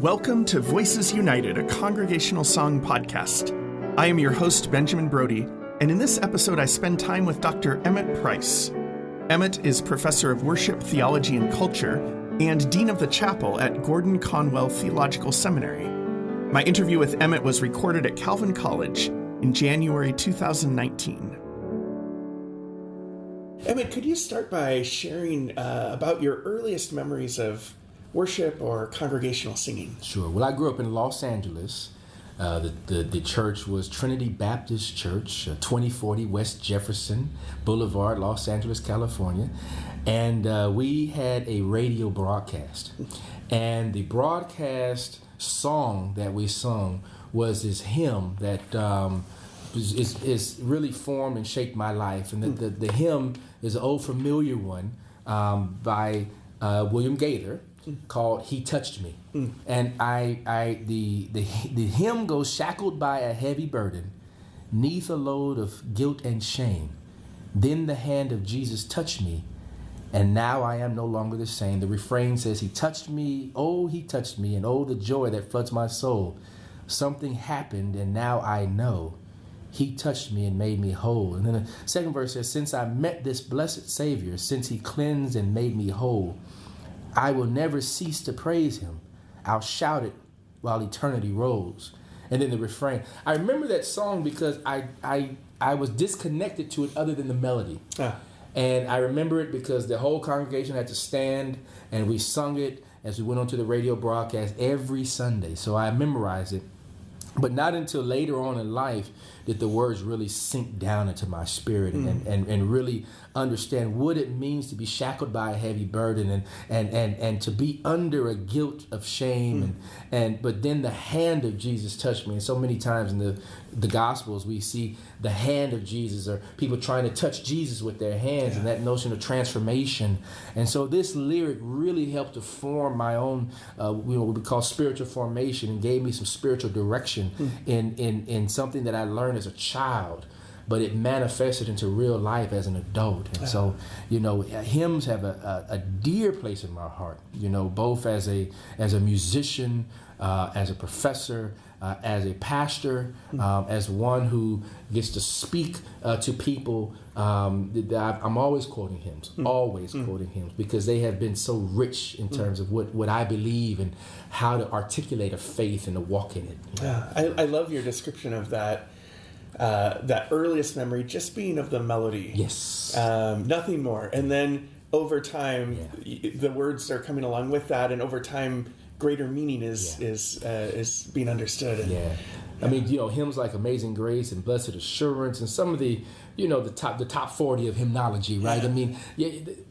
Welcome to Voices United, a congregational song podcast. I am your host, Benjamin Brody, and in this episode I spend time with Dr. Emmett Price. Emmett is professor of worship, theology, and culture, and dean of the chapel at Gordon Conwell Theological Seminary. My interview with Emmett was recorded at Calvin College in January 2019. Emmett, could you start by sharing about your earliest memories of worship or congregational singing? Sure. Well, I grew up in Los Angeles. The church was Trinity Baptist Church, 2040 West Jefferson Boulevard, Los Angeles, California. And we had a radio broadcast. And the broadcast song that we sung was this hymn that is really formed and shaped my life. And the hymn is an old familiar one by William Gaither, called "He Touched Me," and the hymn goes, "Shackled by a heavy burden, 'neath a load of guilt and shame, then the hand of Jesus touched me, and now I am no longer the same." The refrain says, "He touched me, oh, he touched me, and oh, the joy that floods my soul. Something happened, and now I know. He touched me and made me whole." And then the second verse says, "Since I met this blessed Savior, since he cleansed and made me whole, I will never cease to praise him. I'll shout it while eternity rolls." And then the refrain. I remember that song because I was disconnected to it other than the melody. And I remember it because the whole congregation had to stand and we sung it as we went on to the radio broadcast every Sunday. So I memorized it. But not until later on in life did the words really sink down into my spirit and really understand what it means to be shackled by a heavy burden and to be under a guilt of shame but then the hand of Jesus touched me. And so many times in the Gospels we see the hand of Jesus, or people trying to touch Jesus with their hands, and that notion of transformation. And so this lyric really helped to form my own what we call spiritual formation, and gave me some spiritual direction in something that I learned as a child, but it manifested into real life as an adult. And so, hymns have a dear place in my heart, both as a musician, as a professor, as a pastor, as one who gets to speak to people. I'm always quoting hymns, quoting hymns, because they have been so rich in terms of what I believe and how to articulate a faith and to walk in it. Yeah, I love your description of that earliest memory just being of the melody. Yes. Nothing more. And then over time, the words are coming along with that, and over time, greater meaning is being understood. And, I mean, hymns like "Amazing Grace" and "Blessed Assurance" and some of the top 40 of hymnology, right? I mean,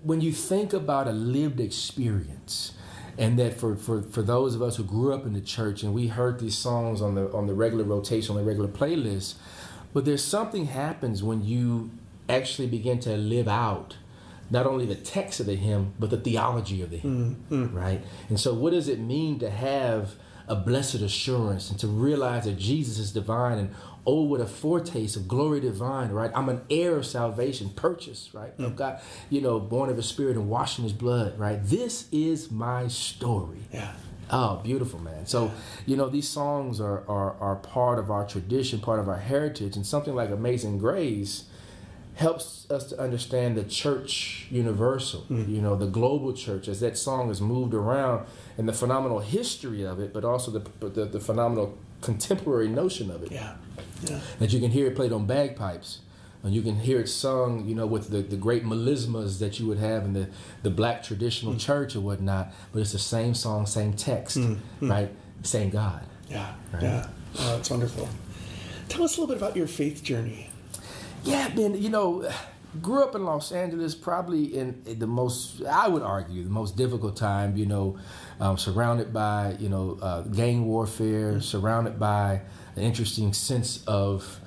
when you think about a lived experience, and that for those of us who grew up in the church and we heard these songs on the regular rotation, on the regular playlist, but there's something happens when you actually begin to live out not only the text of the hymn, but the theology of the hymn, right? And so what does it mean to have a blessed assurance and to realize that Jesus is divine, and oh, what a foretaste of glory divine, right? I'm an heir of salvation, purchased, right? Of God, born of his spirit and washed in his blood, right? This is my story. Yeah. Oh, beautiful, man. So, these songs are part of our tradition, part of our heritage, and something like "Amazing Grace" helps us to understand the church universal, the global church, as that song has moved around, and the phenomenal history of it, but also the phenomenal contemporary notion of it. Yeah. That you can hear it played on bagpipes, and you can hear it sung, with the great melismas that you would have in the black traditional church or whatnot, but it's the same song, same text, right? Same God. Yeah, right? Yeah. Oh, that's wonderful. Tell us a little bit about your faith journey. Yeah, man, grew up in Los Angeles, probably in the most, I would argue, the most difficult time, surrounded by, gang warfare, surrounded by an interesting sense of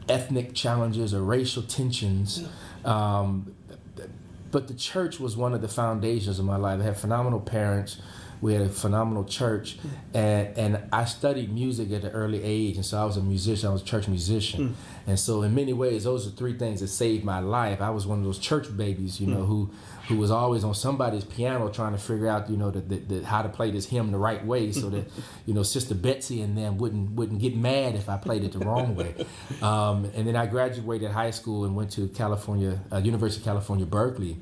ethnic challenges or racial tensions. But the church was one of the foundations of my life. I had phenomenal parents We had a phenomenal church, and I studied music at an early age, and so I was a musician. I was a church musician, and so in many ways, those are three things that saved my life. I was one of those church babies, who was always on somebody's piano trying to figure out, the how to play this hymn the right way, so that, Sister Betsy and them wouldn't get mad if I played it the wrong way. And then I graduated high school and went to University of California, Berkeley,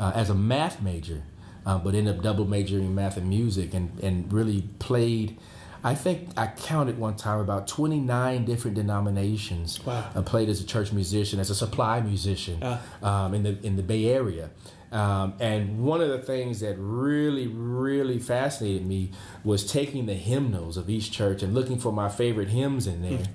as a math major, but ended up double majoring in math and music, and really played. I think I counted one time about 29 different denominations. Wow. I played as a church musician, as a supply musician in the Bay Area. And one of the things that really, really fascinated me was taking the hymnals of each church and looking for my favorite hymns in there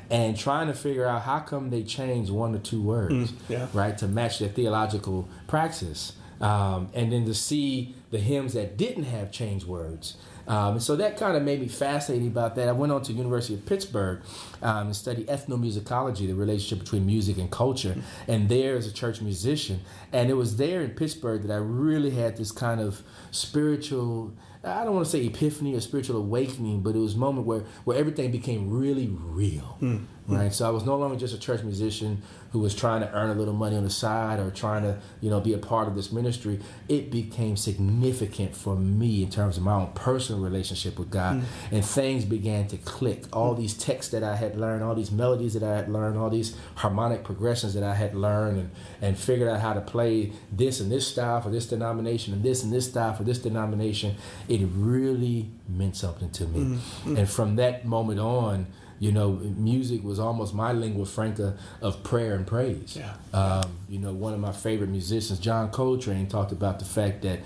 and trying to figure out how come they changed one or two words, right, to match their theological praxis. And then to see the hymns that didn't have changed words. And so that kind of made me fascinated about that. I went on to University of Pittsburgh and studied ethnomusicology, the relationship between music and culture, and there as a church musician. And it was there in Pittsburgh that I really had this kind of spiritual, I don't want to say epiphany or spiritual awakening, but it was a moment where everything became really real, right? So I was no longer just a church musician who was trying to earn a little money on the side or trying to, be a part of this ministry. It became significant for me in terms of my own personal relationship with God, and things began to click. All these texts that I had learned, all these melodies that I had learned, all these harmonic progressions that I had learned and figured out how to play this and this style for this denomination and this style for this denomination. It really meant something to me. And from that moment on, music was almost my lingua franca of prayer and praise. One of my favorite musicians, John Coltrane, talked about the fact that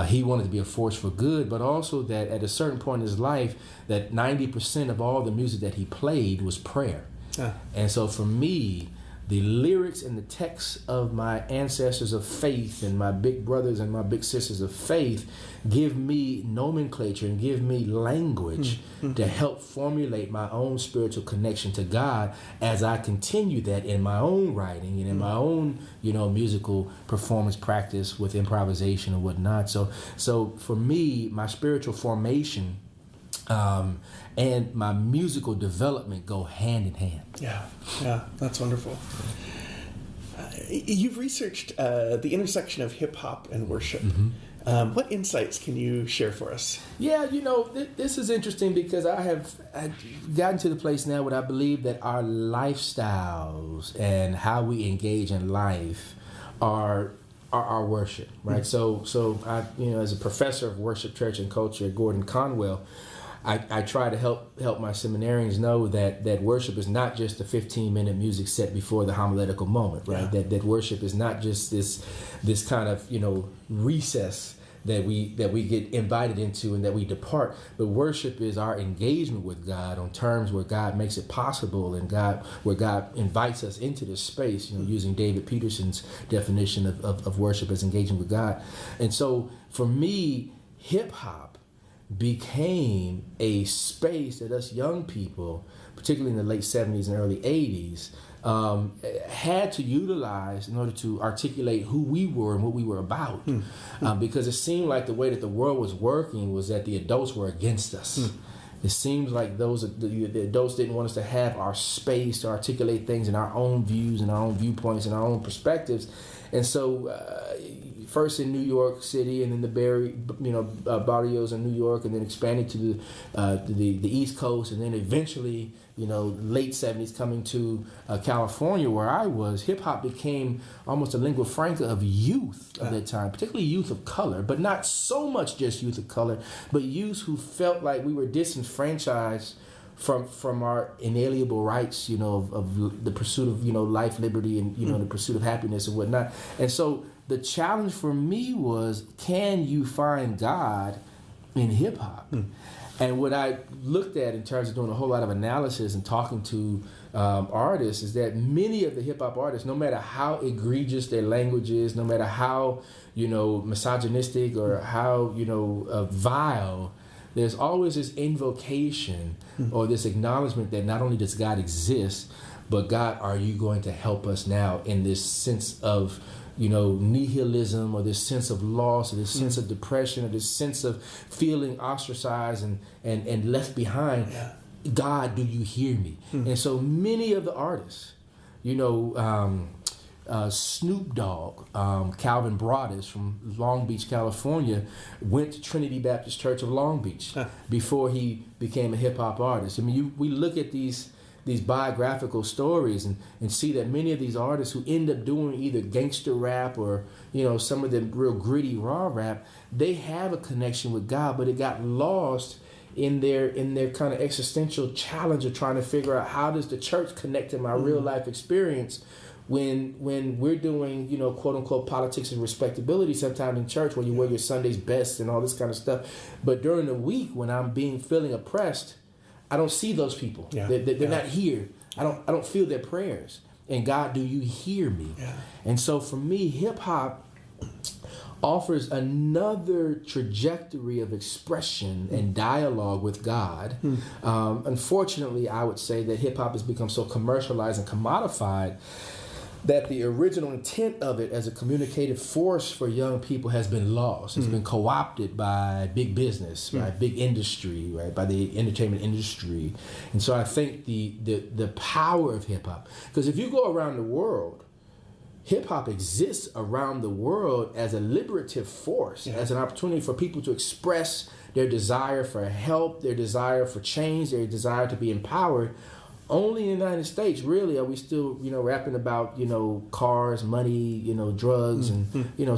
he wanted to be a force for good, but also that at a certain point in his life, that 90% of all the music that he played was prayer. And so for me, the lyrics and the texts of my ancestors of faith and my big brothers and my big sisters of faith give me nomenclature and give me language to help formulate my own spiritual connection to God as I continue that in my own writing and in my own, musical performance practice with improvisation and whatnot. So for me, my spiritual formation and my musical development go hand in hand. Yeah, that's wonderful. You've researched the intersection of hip hop and worship. What insights can you share for us? Yeah, this is interesting because I've gotten to the place now where I believe that our lifestyles and how we engage in life are our worship, right? So I, as a professor of worship, church, and culture at Gordon Conwell, I try to help my seminarians know that worship is not just a 15-minute music set before the homiletical moment, right? That worship is not just this kind of recess that we get invited into and that we depart, but worship is our engagement with God on terms where God makes it possible and where God invites us into this space, using David Peterson's definition of worship as engaging with God. And so for me, hip hop became a space that us young people, particularly in the late 70s and early 80s, had to utilize in order to articulate who we were and what we were about. Because it seemed like the way that the world was working was that the adults were against us. It seems like the adults didn't want us to have our space to articulate things in our own views and our own viewpoints and our own perspectives. And so first in New York City and then the barrios in New York, and then expanding to the East Coast, and then eventually, late 70s coming to California where I was, hip hop became almost a lingua franca of youth of that time, particularly youth of color, but not so much just youth of color, but youth who felt like we were disenfranchised from our inalienable rights, of the pursuit of, life, liberty, and, the pursuit of happiness and whatnot. And so the challenge for me was, can you find God in hip hop? And what I looked at in terms of doing a whole lot of analysis and talking to artists is that many of the hip hop artists, no matter how egregious their language is, no matter how, misogynistic or how, vile, there's always this invocation or this acknowledgement that not only does God exist, But God, are you going to help us now in this sense of, nihilism, or this sense of loss, or this sense of depression, or this sense of feeling ostracized and left behind? Yeah. God, do you hear me? And so many of the artists, Snoop Dogg, Calvin Broadus from Long Beach, California, went to Trinity Baptist Church of Long Beach before he became a hip hop artist. I mean, we look at these biographical stories and see that many of these artists who end up doing either gangster rap or some of the real gritty raw rap, they have a connection with God, but it got lost in their kind of existential challenge of trying to figure out, how does the church connect to my real life experience when we're doing quote unquote politics and respectability sometimes in church, where you wear your Sunday's best and all this kind of stuff, but during the week when I'm feeling oppressed, I don't see those people. Yeah. They're not here. I don't feel their prayers. And God, do you hear me? Yeah. And so for me, hip hop offers another trajectory of expression and dialogue with God. Unfortunately, I would say that hip hop has become so commercialized and commodified that the original intent of it as a communicative force for young people has been lost. It's been co-opted by big business, by big industry, right, by the entertainment industry. And so I think the power of hip hop, because if you go around the world, hip hop exists around the world as a liberative force, as an opportunity for people to express their desire for help, their desire for change, their desire to be empowered. Only in the United States, really, are we still, rapping about, cars, money, drugs, and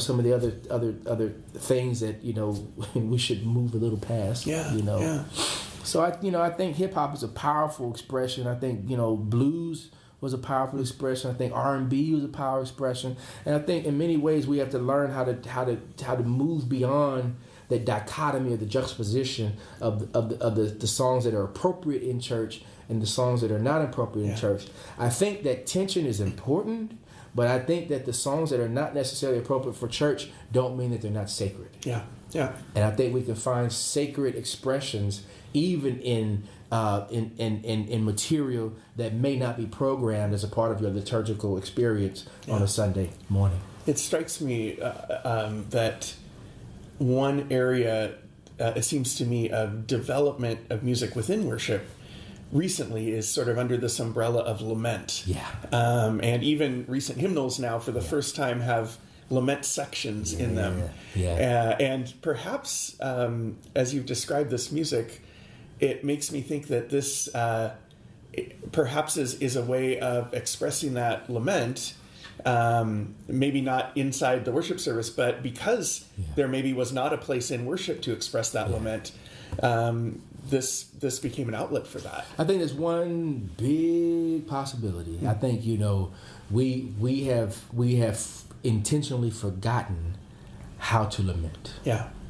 some of the other things that we should move a little past. Yeah. So I think hip hop is a powerful expression. I think blues was a powerful expression. I think R&B was a powerful expression, and I think in many ways we have to learn how to move beyond that dichotomy of the juxtaposition of the songs that are appropriate in church and the songs that are not appropriate in church. I think that tension is important, but I think that the songs that are not necessarily appropriate for church don't mean that they're not sacred. Yeah. And I think we can find sacred expressions even in material that may not be programmed as a part of your liturgical experience on a Sunday morning. It strikes me that one area, it seems to me, of development of music within worship recently is sort of under this umbrella of lament. And even recent hymnals now for the first time have lament sections in them. And perhaps as you've described this music, it makes me think that this perhaps is a way of expressing that lament, maybe not inside the worship service, but because there maybe was not a place in worship to express that lament, this became an outlet for that. I think there's one big possibility. I think we have intentionally forgotten how to lament.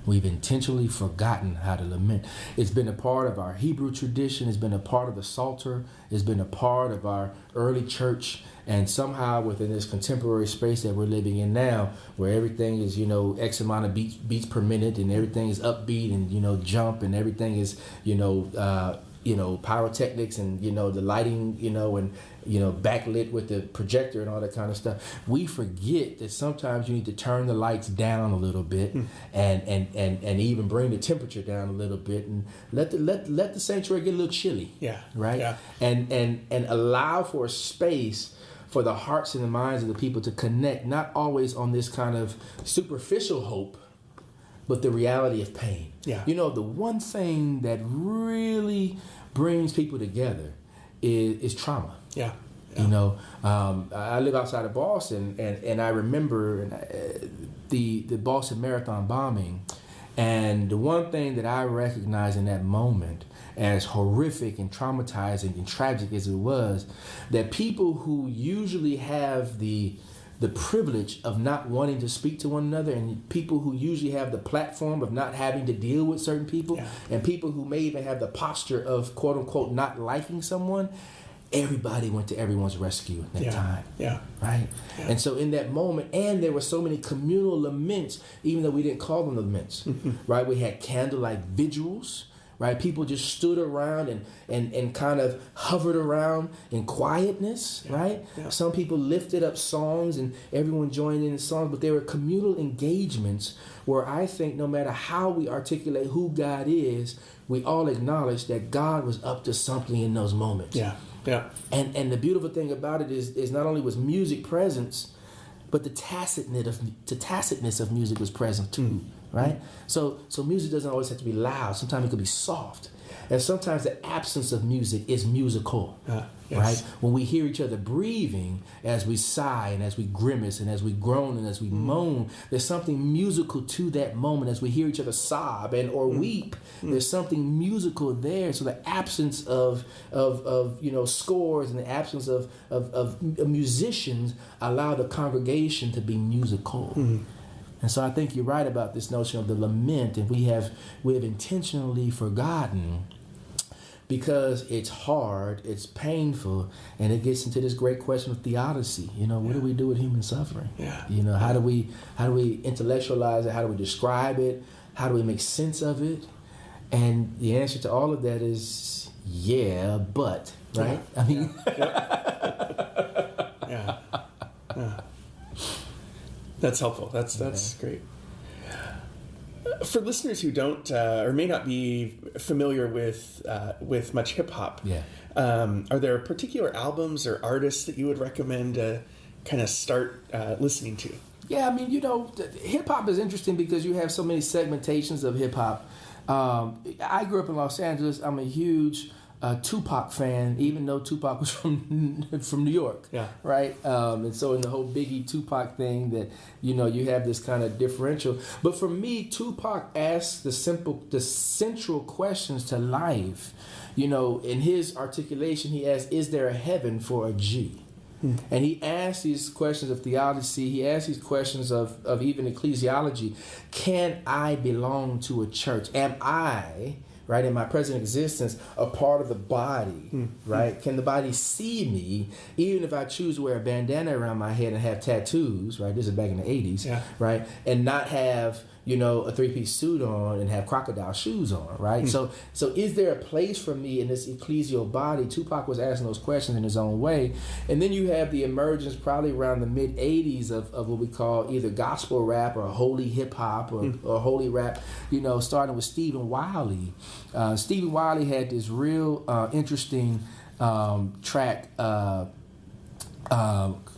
We've intentionally forgotten how to lament. It's been a part of our Hebrew tradition. It's been a part of the Psalter. It's been a part of our early church. And somehow within this contemporary space that we're living in now, where everything is, X amount of beats per minute, and everything is upbeat and, jump, and everything is, pyrotechnics and, the lighting, and, backlit with the projector and all that kind of stuff. We forget that sometimes you need to turn the lights down a little bit and even bring the temperature down a little bit and let the sanctuary get a little chilly. Right? And allow for a space for the hearts and the minds of the people to connect, not always on this kind of superficial hope, but the reality of pain. The one thing that really brings people together is trauma. I live outside of Boston, and I remember the Boston Marathon bombing, and the one thing that I recognized in that moment, as horrific and traumatizing and tragic as it was, that people who usually have the privilege of not wanting to speak to one another, and people who usually have the platform of not having to deal with certain people, and people who may even have the posture of quote unquote not liking someone, everybody went to everyone's rescue at that time. Right? And so in that moment, and there were so many communal laments, even though we didn't call them laments, right? We had candlelight vigils right? People just stood around and kind of hovered around in quietness, right? Yeah. Some people lifted up songs and everyone joined in the songs, but there were communal engagements where I think no matter how we articulate who God is, we all acknowledge that God was up to something in those moments. Yeah, yeah. And the beautiful thing about it is not only was music presence, but the tacitness of music was present too, right? So music doesn't always have to be loud. Sometimes it could be soft. And sometimes the absence of music is musical, yes. Right? When we hear each other breathing as we sigh and as we grimace and as we groan and as we moan, there's something musical to that moment. As we hear each other sob and or weep, there's something musical there. So the absence of scores and the absence of musicians allow the congregation to be musical. And so I think you're right about this notion of the lament, and we have intentionally forgotten, because it's hard, it's painful, and it gets into this great question of theodicy. What do we do with human suffering? Yeah. How do we intellectualize it? How do we describe it? How do we make sense of it? And the answer to all of that is but, right? Yeah. I mean, yeah. That's helpful. That's great. For listeners who don't or may not be familiar with much hip hop, are there particular albums or artists that you would recommend to kind of start listening to? Yeah, I mean, hip hop is interesting because you have so many segmentations of hip hop. I grew up in Los Angeles. I'm a huge Tupac fan, even though Tupac was from New York, right? And so in the whole Biggie Tupac thing, that you have this kind of differential. But for me, Tupac asks the central questions to life. In his articulation, he asks, "Is there a heaven for a G?" And he asks these questions of theology. He asks these questions of even ecclesiology. Can I belong to a church? Am I, right, in my present existence, a part of the body, right? Can the body see me, even if I choose to wear a bandana around my head and have tattoos, right? This is back in the 80s, right? And not have, a three-piece suit on and have crocodile shoes on, right? So is there a place for me in this ecclesial body? Tupac was asking those questions in his own way. And then you have the emergence probably around the mid-'80s of what we call either gospel rap or holy hip-hop or holy rap, starting with Stephen Wiley. Stephen Wiley had this real interesting track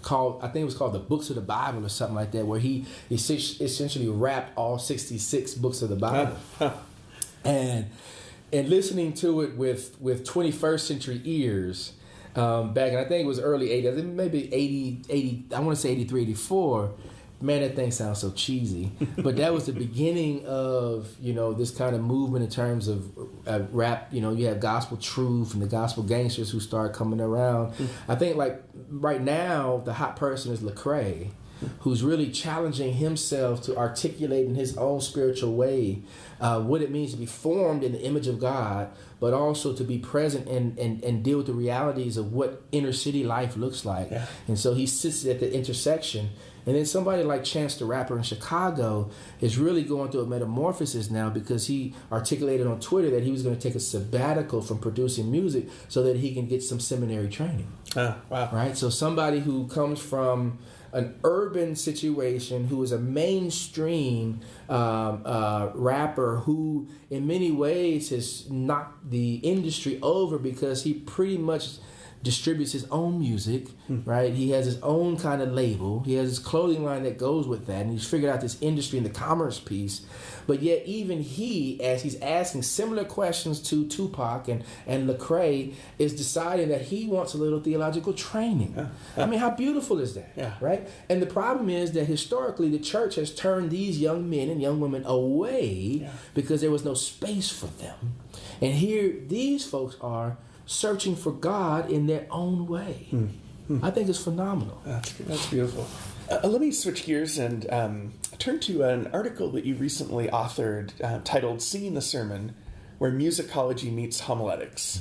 called, I think it was called The Books of the Bible or something like that, where he essentially rapped all 66 books of the Bible. And listening to it with 21st century ears, back in, I think it was early 80s, I think maybe 80, I want to say 83, 84, man, that thing sounds so cheesy. But that was the beginning of, this kind of movement in terms of rap. You have Gospel Truth and the Gospel Gangsters who start coming around. I think, like, right now, the hot person is Lecrae, who's really challenging himself to articulate in his own spiritual way what it means to be formed in the image of God, but also to be present and deal with the realities of what inner city life looks like. Yeah. And so he sits at the intersection. And then somebody like Chance the Rapper in Chicago is really going through a metamorphosis now, because he articulated on Twitter that he was going to take a sabbatical from producing music so that he can get some seminary training. Oh, wow. Right? So somebody who comes from an urban situation, who is a mainstream rapper, who in many ways has knocked the industry over because he pretty much distributes his own music, right? He has his own kind of label. He has his clothing line that goes with that, and he's figured out this industry and the commerce piece. But yet even he, as he's asking similar questions to Tupac and Lecrae, is deciding that he wants a little theological training. I mean, how beautiful is that? Yeah. Right? And the problem is that historically the church has turned these young men and young women away because there was no space for them. And here these folks are searching for God in their own way. I think it's phenomenal. That's beautiful. Let me switch gears and turn to an article that you recently authored titled "Singing the Sermon, Where Musicology Meets Homiletics."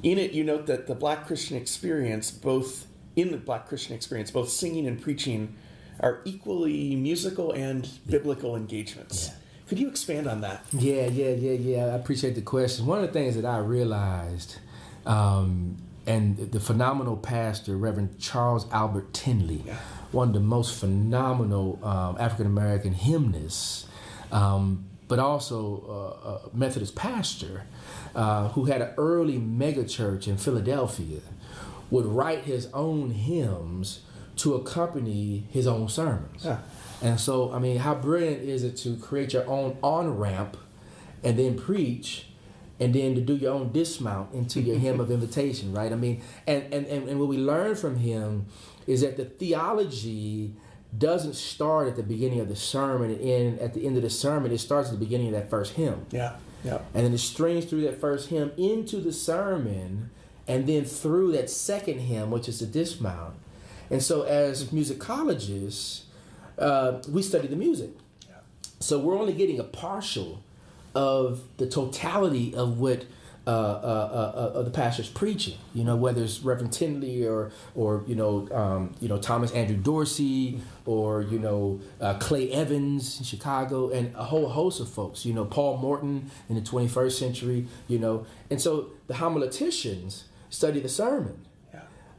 In it, you note that the Black Christian experience, both singing and preaching, are equally musical and biblical engagements. Could you expand on that? Yeah. I appreciate the question. One of the things that I realized, and the phenomenal pastor, Reverend Charles Albert Tinley, one of the most phenomenal African-American hymnists, but also a Methodist pastor who had an early megachurch in Philadelphia, would write his own hymns to accompany his own sermons. And so, I mean, how brilliant is it to create your own on-ramp and then preach, and then to do your own dismount into your hymn of invitation, right? I mean, and what we learn from him is that the theology doesn't start at the beginning of the sermon and end at the end of the sermon. It starts at the beginning of that first hymn. Yeah. And then it streams through that first hymn into the sermon, and then through that second hymn, which is the dismount. And so as musicologists, we study the music. So we're only getting a partial of the totality of what of the pastor's preaching. You know, whether it's Reverend Tinley or Thomas Andrew Dorsey or Clay Evans in Chicago, and a whole host of folks. You know, Paul Morton in the 21st century. And so the homileticians study the sermon.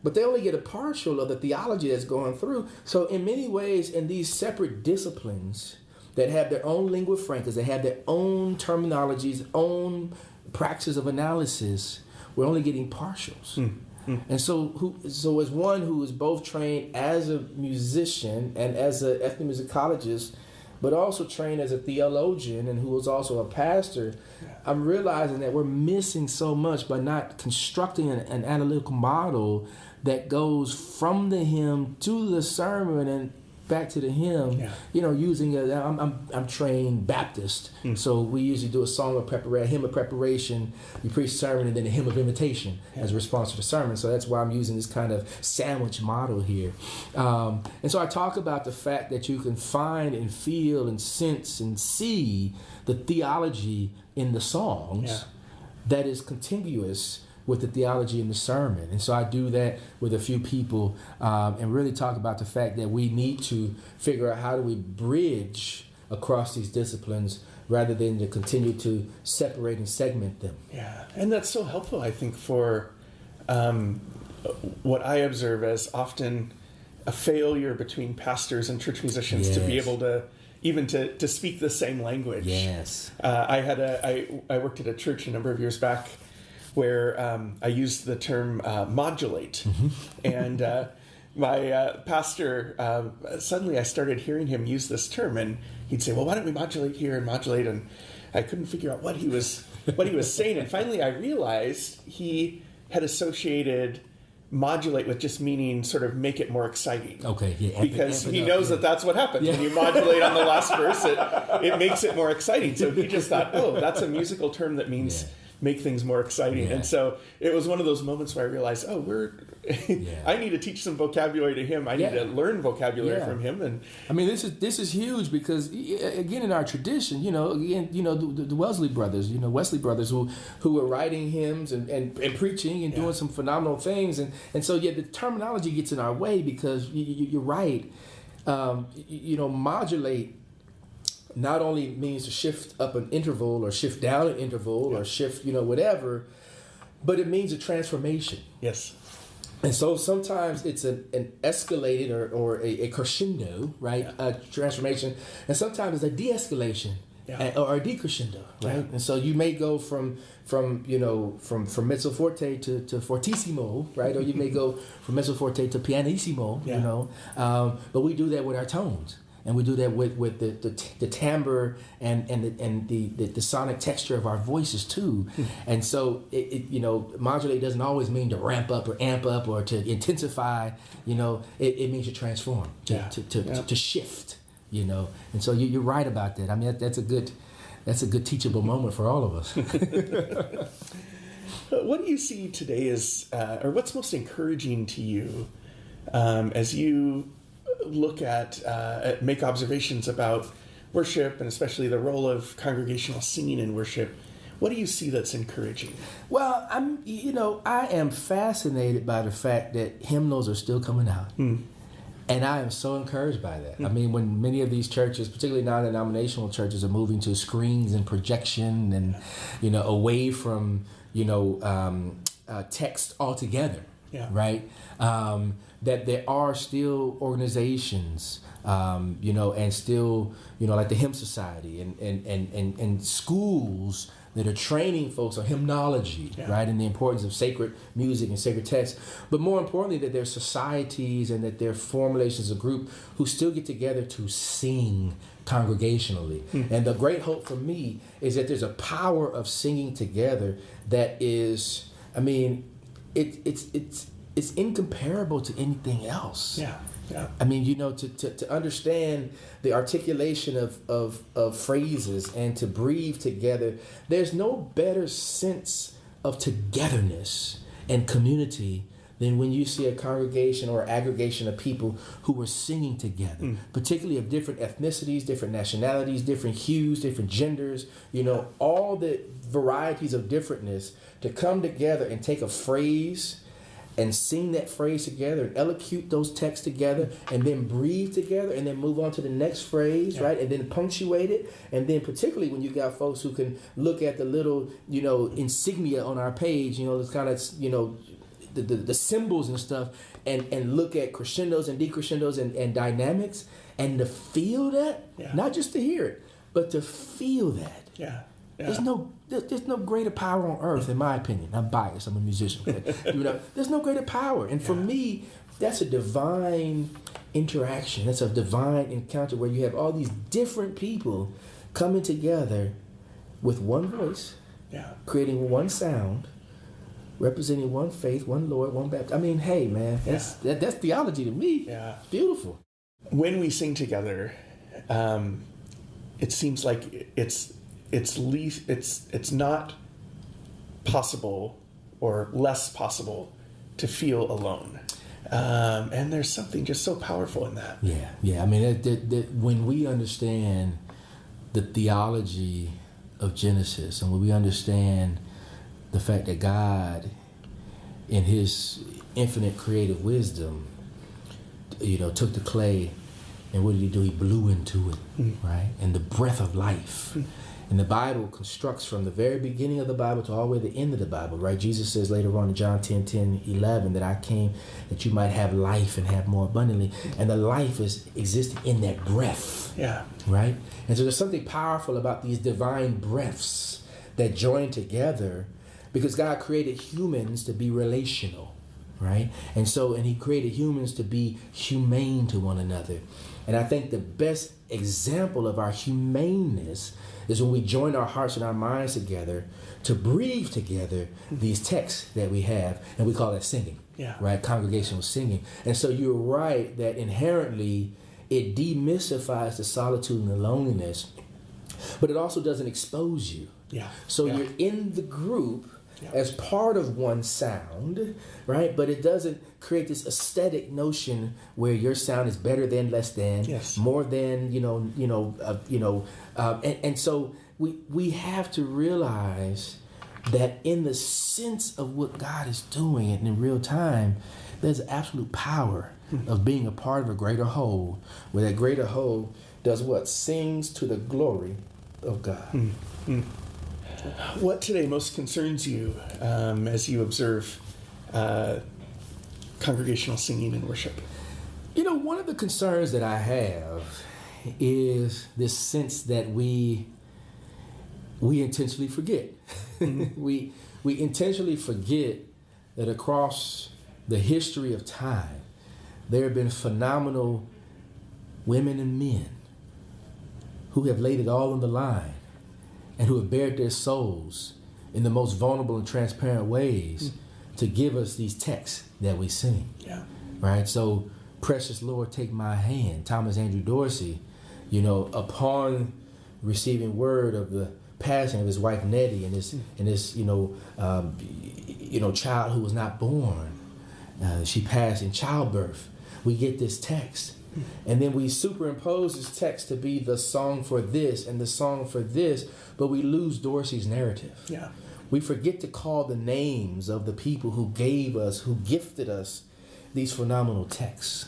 But they only get a partial of the theology that's going through. So in many ways, in these separate disciplines that have their own lingua francas, that have their own terminologies, own practices of analysis, we're only getting partials. And so as one who is both trained as a musician and as an ethnomusicologist, but also trained as a theologian and who was also a pastor, I'm realizing that we're missing so much by not constructing an analytical model that goes from the hymn to the sermon and back to the hymn. Using I'm trained Baptist, so we usually do a song of preparation, hymn of preparation, you preach sermon, and then a hymn of invitation as a response to the sermon. So that's why I'm using this kind of sandwich model here. And so I talk about the fact that you can find and feel and sense and see the theology in the songs that is contiguous with the theology in the sermon. And so I do that with a few people and really talk about the fact that we need to figure out how do we bridge across these disciplines rather than to continue to separate and segment them. And that's so helpful, I think, for what I observe as often a failure between pastors and church musicians to be able to even to speak the same language. I worked at a church a number of years back where I used the term modulate. And my pastor, suddenly I started hearing him use this term, and he'd say, well, why don't we modulate here and modulate? And I couldn't figure out what he was saying. And finally I realized he had associated modulate with just meaning sort of make it more exciting. Because he knows that that's what happens. When you modulate on the last verse, it makes it more exciting. So he just thought, that's a musical term that means make things more exciting. And so it was one of those moments where I realized, I need to teach some vocabulary to him. I need to learn vocabulary from him. And I mean, this is huge because, again, in our tradition, the Wesley brothers, who were writing hymns and preaching and doing some phenomenal things. And so, the terminology gets in our way because you're right. Modulate not only means to shift up an interval or shift down an interval or shift, whatever, but it means a transformation. And so sometimes it's an escalated or a crescendo, right? A transformation. And sometimes it's a de-escalation or a decrescendo, right? And so you may go from mezzo forte to fortissimo, right? Or you may go from mezzo forte to pianissimo, but we do that with our tones. And we do that with the timbre and the sonic texture of our voices too. And so modulate doesn't always mean to ramp up or amp up or to intensify. It means to transform, to shift. And so you're right about that. I mean that's a good teachable moment for all of us. What do you see today as, or what's most encouraging to you as you look at make observations about worship and especially the role of congregational singing in worship? What do you see that's encouraging? Well, I am fascinated by the fact that hymnals are still coming out. And I am so encouraged by that. I mean, when many of these churches, particularly non-denominational churches, are moving to screens and projection and, away from, text altogether, right? That there are still organizations, and still, like the Hymn Society and schools that are training folks on hymnology, right, and the importance of sacred music and sacred texts. But more importantly, that there are societies and that there are formulations of group who still get together to sing congregationally. And the great hope for me is that there's a power of singing together that is, I mean, it's incomparable to anything else. I mean, to understand the articulation of phrases and to breathe together, there's no better sense of togetherness and community than when you see a congregation or aggregation of people who are singing together, particularly of different ethnicities, different nationalities, different hues, different genders, all the varieties of differentness, to come together and take a phrase and sing that phrase together and elocute those texts together and then breathe together and then move on to the next phrase, right? And then punctuate it. And then particularly when you got folks who can look at the little, insignia on our page, it's kind of, the symbols and stuff and look at crescendos and decrescendos and dynamics and to feel that, not just to hear it, but to feel that. There's no greater power on earth, in my opinion. I'm biased. I'm a musician. But, there's no greater power. And for me, that's a divine interaction. That's a divine encounter where you have all these different people coming together with one voice, creating one sound, representing one faith, one Lord, one baptism. I mean, hey, man, that's theology to me. It's beautiful. When we sing together, it seems like it's not possible or less possible to feel alone. And there's something just so powerful in that. I mean, when we understand the theology of Genesis and when we understand the fact that God, in his infinite creative wisdom, took the clay and what did he do? He blew into it, right? And the breath of life. And the Bible constructs from the very beginning of the Bible to all the way to the end of the Bible, right? Jesus says later on in John 10:11 that I came that you might have life and have more abundantly. And the life is existing in that breath, right? And so there's something powerful about these divine breaths that join together because God created humans to be relational, right? And he created humans to be humane to one another. And I think the best example of our humaneness is when we join our hearts and our minds together to breathe together these texts that we have, and we call that singing, right? Congregational singing. And so you're right that inherently it demystifies the solitude and the loneliness, but it also doesn't expose you. So you're in the group as part of one sound, right? But it doesn't create this aesthetic notion where your sound is better than, less than, more than, and so we have to realize that in the sense of what God is doing and in real time, there's absolute power of being a part of a greater whole, where that greater whole does what? Sings to the glory of God. What today most concerns you as you observe congregational singing and worship? One of the concerns that I have is this sense that we intentionally forget. We intentionally forget that across the history of time, there have been phenomenal women and men who have laid it all on the line and who have bared their souls in the most vulnerable and transparent ways to give us these texts that we sing. Right? So, Precious Lord, Take My Hand, Thomas Andrew Dorsey, upon receiving word of the passing of his wife Nettie and this child who was not born, she passed in childbirth. We get this text. And then we superimpose this text to be the song for this and the song for this, but we lose Dorsey's narrative. We forget to call the names of the people who gave us, who gifted us these phenomenal texts.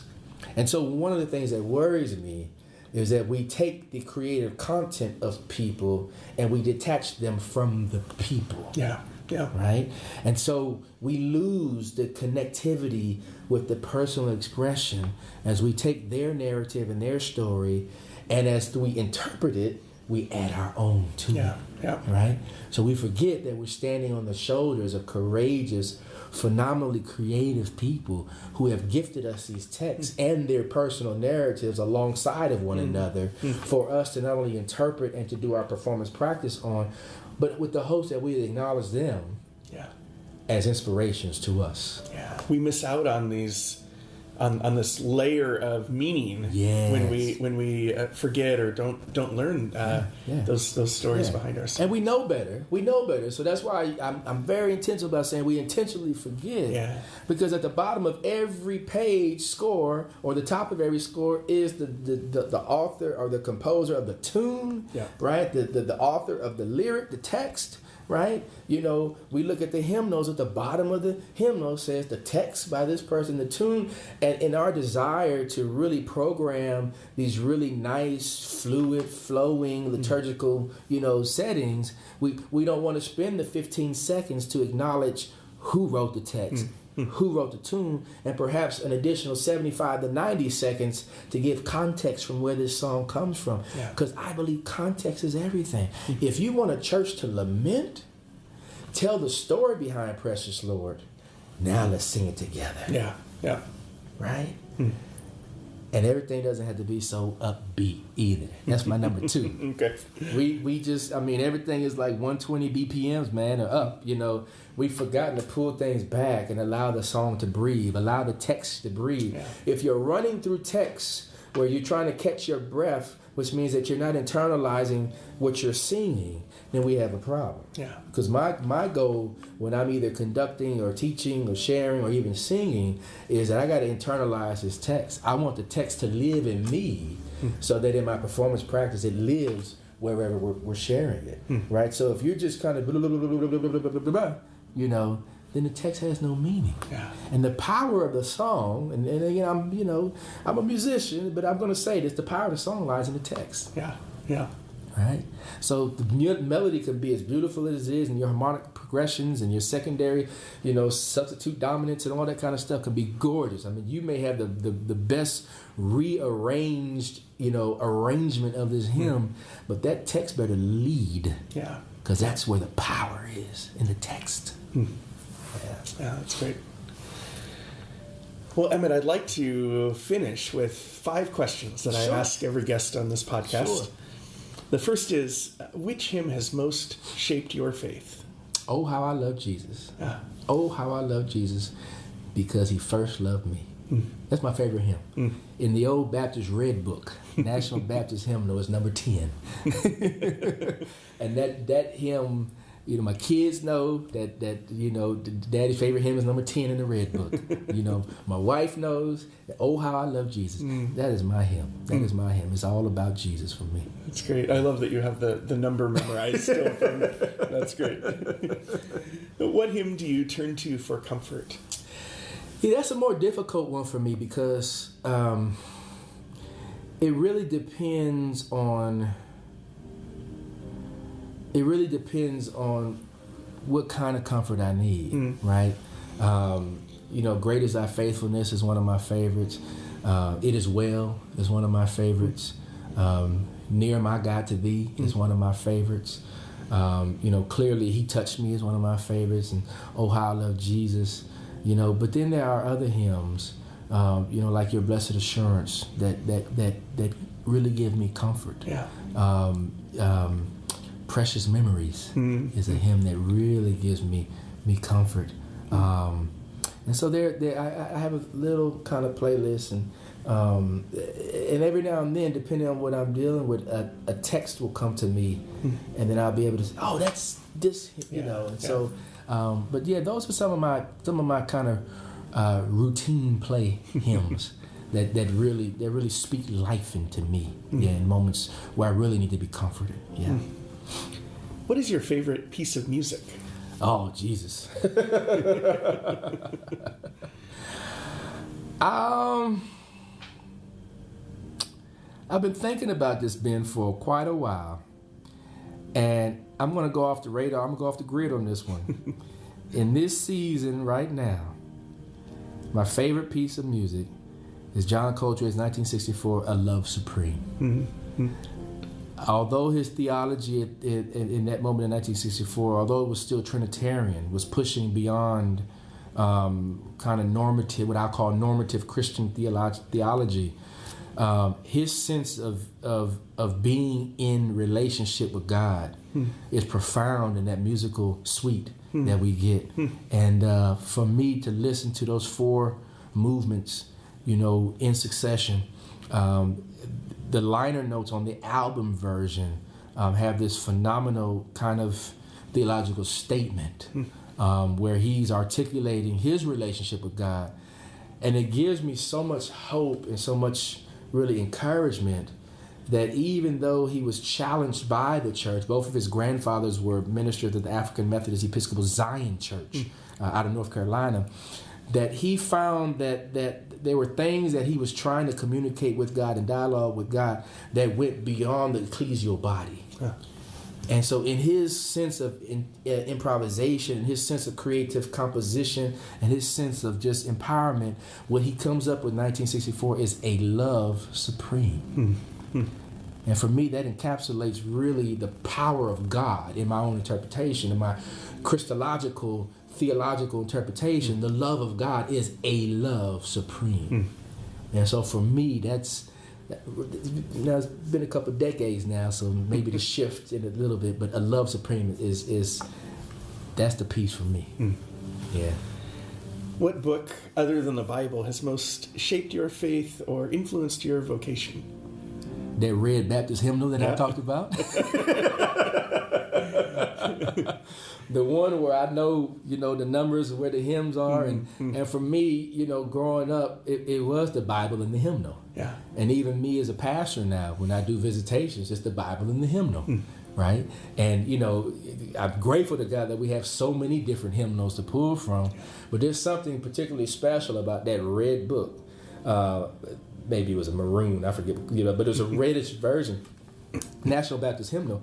And so one of the things that worries me is that we take the creative content of people and we detach them from the people. Yeah. Yeah. Right? And so we lose the connectivity with the personal expression as we take their narrative and their story, and as we interpret it, we add our own to it. Yeah. Right? So we forget that we're standing on the shoulders of courageous, phenomenally creative people who have gifted us these texts and their personal narratives alongside of one another for us to not only interpret and to do our performance practice on, but with the hopes that we acknowledge them as inspirations to us. Yeah. We miss out on these, on this layer of meaning when we forget or don't learn those stories behind ourselves. And we know better. We know better. So that's why I'm very intentional about saying we intentionally forget. Yeah. Because at the bottom of every page score, or the top of every score, is the author or the composer of the tune, right? The author of the lyric, the text, right? You know, we look at the hymnals. At the bottom of the hymnal says the text by this person, the tune. And in our desire to really program these really nice, fluid, flowing, liturgical, settings, we don't want to spend the 15 seconds to acknowledge who wrote the text, who wrote the tune, and perhaps an additional 75 to 90 seconds to give context from where this song comes from. Because I believe context is everything. If you want a church to lament, tell the story behind Precious Lord. Now let's sing it together. Yeah. Right? And everything doesn't have to be so upbeat either. That's my number 2. Okay. We just, everything is like 120 BPMs, man, or up. We've forgotten to pull things back and allow the song to breathe, allow the text to breathe. Yeah. If you're running through text where you're trying to catch your breath, which means that you're not internalizing what you're singing, then we have a problem. Yeah. Because my goal when I'm either conducting or teaching or sharing or even singing is that I got to internalize this text. I want the text to live in me so that in my performance practice it lives wherever we're sharing it. Right? So if you're just kind of then the text has no meaning. Yeah. And the power of the song, and again, I'm a musician, but I'm going to say this: the power of the song lies in the text. Yeah. Right? So the melody can be as beautiful as it is, and your harmonic progressions and your secondary, substitute dominance and all that kind of stuff can be gorgeous. You may have the best rearranged, arrangement of this hymn, but that text better lead. Yeah. Because that's where the power is, in the text. Yeah, that's great. Well, Emmett, I'd like to finish with 5 questions that I ask every guest on this podcast. Sure. The first is, which hymn has most shaped your faith? Oh, how I love Jesus. Oh, how I love Jesus, because he first loved me. That's my favorite hymn. In the old Baptist Red Book, National Baptist Hymnal is number 10. And that hymn, my kids know that Daddy's favorite hymn is number 10 in the Red Book. My wife knows that, oh, how I love Jesus. That is my hymn. That is my hymn. It's all about Jesus for me. That's great. I love that you have the number memorized still from it. That's great. What hymn do you turn to for comfort? Yeah, that's a more difficult one for me because it really depends on what kind of comfort I need, right? Great is Thy Faithfulness is one of my favorites. It Is Well is one of my favorites. Near My God to Thee is one of my favorites. Clearly He Touched Me is one of my favorites, and Oh, How I Love Jesus. But then there are other hymns, like Your Blessed Assurance that really give me comfort. Yeah. Precious Memories is a hymn that really gives me comfort. And so I have a little kind of playlist, and every now and then, depending on what I'm dealing with, a text will come to me, and then I'll be able to say, oh, that's this, And so, but yeah, those are some of my kind of routine play hymns that really speak life into me. In moments where I really need to be comforted. What is your favorite piece of music? Oh, Jesus. I've been thinking about this, Ben, for quite a while. And I'm going to go off the radar. I'm going to go off the grid on this one. In this season right now, my favorite piece of music is John Coltrane's 1964, A Love Supreme. Mm-hmm. Although his theology in that moment in 1964, although it was still Trinitarian, was pushing beyond kind of normative, what I call normative Christian theology, his sense of being in relationship with God is profound in that musical suite that we get. And for me to listen to those four movements, in succession, the liner notes on the album version have this phenomenal kind of theological statement where he's articulating his relationship with God. And it gives me so much hope and so much really encouragement that even though he was challenged by the church, both of his grandfathers were ministers at the African Methodist Episcopal Zion Church out of North Carolina, that he found that there were things that he was trying to communicate with God and dialogue with God that went beyond the ecclesial body. Yeah. And so in his sense of improvisation, his sense of creative composition, and his sense of just empowerment, what he comes up with 1964 is a love supreme. And for me, that encapsulates really the power of God in my own interpretation, in my Christological, theological interpretation. The love of God is a love supreme. And so for me, now it's been a couple of decades now, so maybe the shift in a little bit, but a love supreme is that's the piece for me. Yeah. What book, other than the Bible, has most shaped your faith or influenced your vocation? That red Baptist hymnal that I talked about. The one where I know, the numbers of where the hymns are. And for me, growing up, it was the Bible and the hymnal. Yeah. And even me as a pastor now, when I do visitations, it's the Bible and the hymnal. Right? And, I'm grateful to God that we have so many different hymnals to pull from. But there's something particularly special about that red book. Maybe it was a maroon, I forget, but it was a reddish version, National Baptist Hymnal.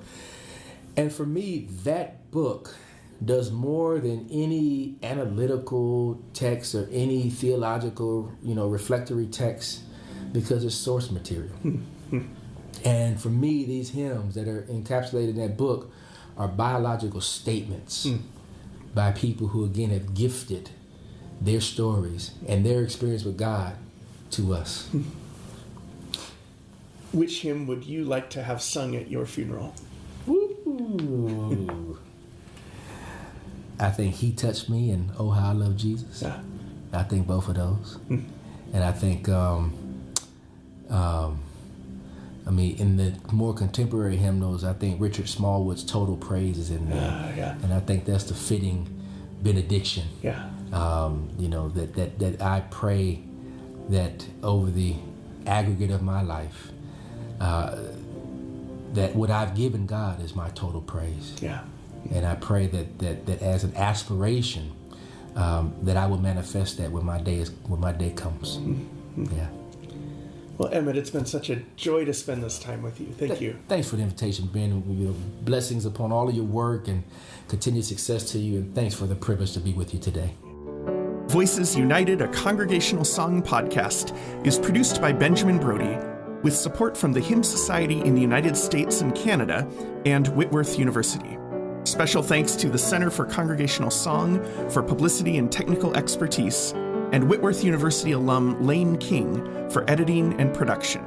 And for me, that book does more than any analytical text or any theological, reflectory text, because it's source material. And for me, these hymns that are encapsulated in that book are biological statements by people who, again, have gifted their stories and their experience with God to us. Which hymn would you like to have sung at your funeral? Ooh. I think He Touched Me and Oh How I Love Jesus. Yeah. I think both of those. And I think, in the more contemporary hymnals, I think Richard Smallwood's Total Praise is in there. Yeah. And I think that's the fitting benediction. Yeah. That I pray that over the aggregate of my life, that what I've given God is my total praise. Yeah. And I pray that as an aspiration, that I will manifest that when my day comes. Yeah. Well, Emmett, it's been such a joy to spend this time with you. Thank you. Thanks for the invitation, Ben. Blessings upon all of your work and continued success to you. And thanks for the privilege to be with you today. Voices United, a congregational song podcast, is produced by Benjamin Brody, with support from the Hymn Society in the United States and Canada and Whitworth University. Special thanks to the Center for Congregational Song for publicity and technical expertise, and Whitworth University alum Lane King for editing and production.